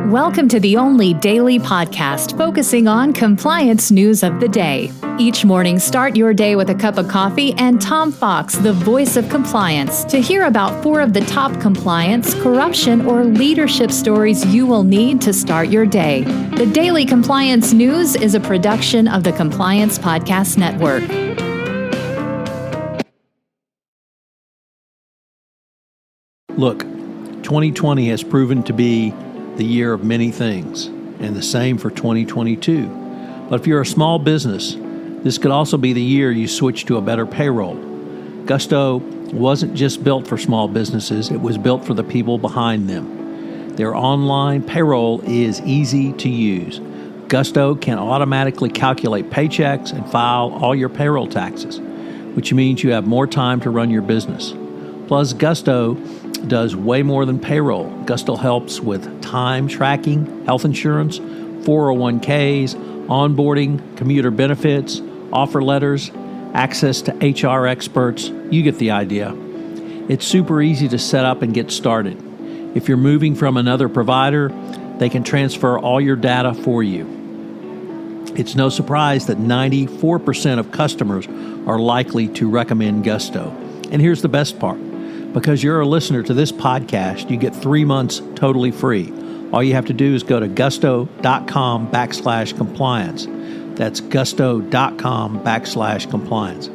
Welcome to the only daily podcast focusing on compliance news of the day. Each morning, start your day with a cup of coffee and Tom Fox, the voice of compliance, to hear about 4 of the top compliance, corruption, or leadership stories you will need to start your day. The Daily Compliance News is a production of the Compliance Podcast Network. Look, 2020 has proven to be the year of many things, and the same for 2022. But if you're a small business, this could also be the year you switch to a better payroll. Gusto wasn't just built for small businesses, it was built for the people behind them. Their online payroll is easy to use. Gusto can automatically calculate paychecks and file all your payroll taxes, which means you have more time to run your business. Plus, Gusto does way more than payroll. Gusto helps with time tracking, health insurance, 401ks, onboarding, commuter benefits, offer letters, access to HR experts. You get the idea. It's super easy to set up and get started. If you're moving from another provider, they can transfer all your data for you. It's no surprise that 94% of customers are likely to recommend Gusto. And here's the best part. Because you're a listener to this podcast, you get 3 months totally free. All you have to do is go to gusto.com/compliance. That's gusto.com/compliance.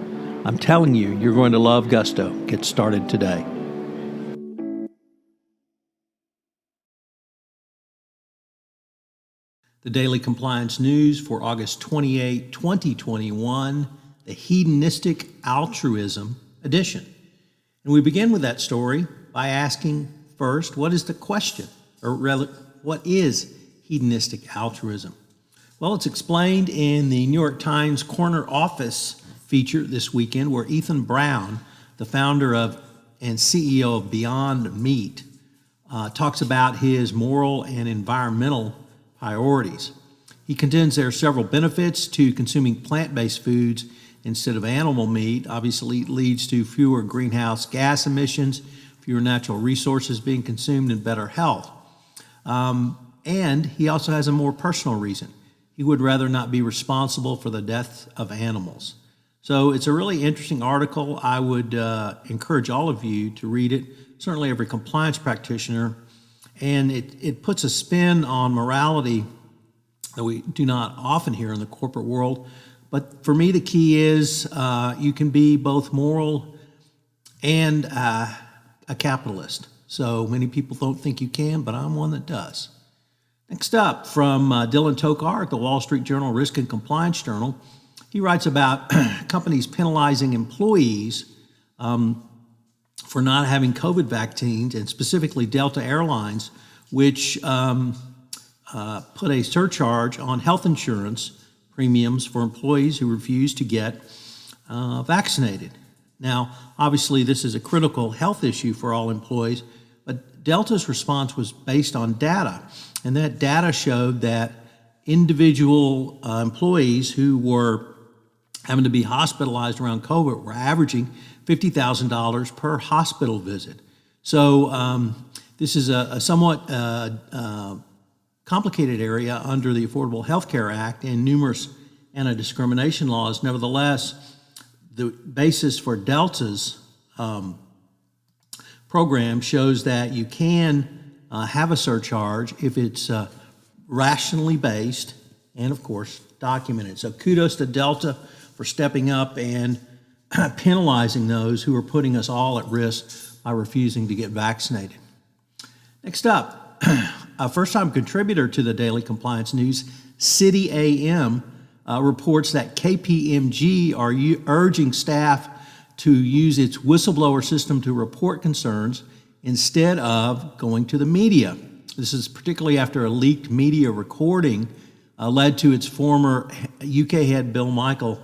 I'm telling you, you're going to love Gusto. Get started today. The Daily Compliance News for August 28, 2021, the Hedonistic Altruism Edition. And we begin with that story by asking first, what is the question? Or rather, what is hedonistic altruism? Well, it's explained in the New York Times Corner Office feature this weekend, where Ethan Brown, the founder of and CEO of Beyond Meat, talks about his moral and environmental priorities. He contends there are several benefits to consuming plant-based foods instead of animal meat. Obviously, it leads to fewer greenhouse gas emissions, fewer natural resources being consumed, and better health. And he also has a more personal reason. He would rather not be responsible for the death of animals. So it's a really interesting article. I would encourage all of you to read it, certainly every compliance practitioner. And it puts a spin on morality that we do not often hear in the corporate world. But for me, the key is you can be both moral and a capitalist. So many people don't think you can, but I'm one that does. Next up, from Dylan Tokar at the Wall Street Journal Risk and Compliance Journal, he writes about companies penalizing employees for not having COVID vaccines, and specifically Delta Airlines, which put a surcharge on health insurance premiums for employees who refuse to get vaccinated. Now, obviously, this is a critical health issue for all employees, but Delta's response was based on data, and that data showed that individual employees who were having to be hospitalized around COVID were averaging $50,000 per hospital visit. So this is a somewhat complicated area under the Affordable Health Care Act and numerous anti-discrimination laws. Nevertheless, the basis for Delta's program shows that you can have a surcharge if it's rationally based and, of course, documented. So kudos to Delta for stepping up and penalizing those who are putting us all at risk by refusing to get vaccinated. Next up, a first-time contributor to the Daily Compliance News, City AM, reports that KPMG are urging staff to use its whistleblower system to report concerns instead of going to the media. This is particularly after a leaked media recording led to its former UK head, Bill Michael,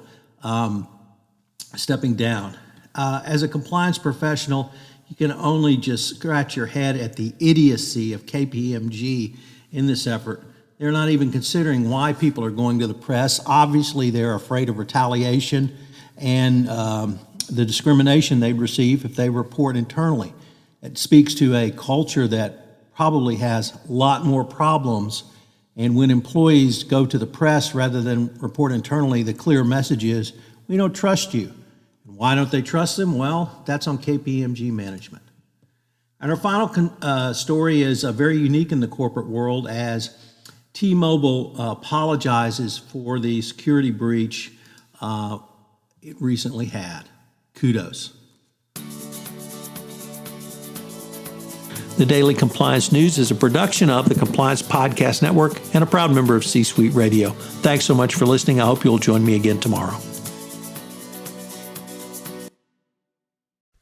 stepping down. As a compliance professional, you can only just scratch your head at the idiocy of KPMG in this effort. They're not even considering why people are going to the press. Obviously, they're afraid of retaliation and the discrimination they'd receive if they report internally. It speaks to a culture that probably has a lot more problems. And when employees go to the press rather than report internally, the clear message is, we don't trust you. And why don't they trust them? Well, that's on KPMG management. And our final story is very unique in the corporate world, as T-Mobile apologizes for the security breach it recently had. Kudos. The Daily Compliance News is a production of the Compliance Podcast Network and a proud member of C-Suite Radio. Thanks so much for listening. I hope you'll join me again tomorrow.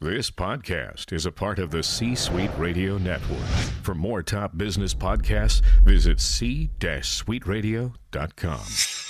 This podcast is a part of the C-Suite Radio Network. For more top business podcasts, visit c-suiteradio.com.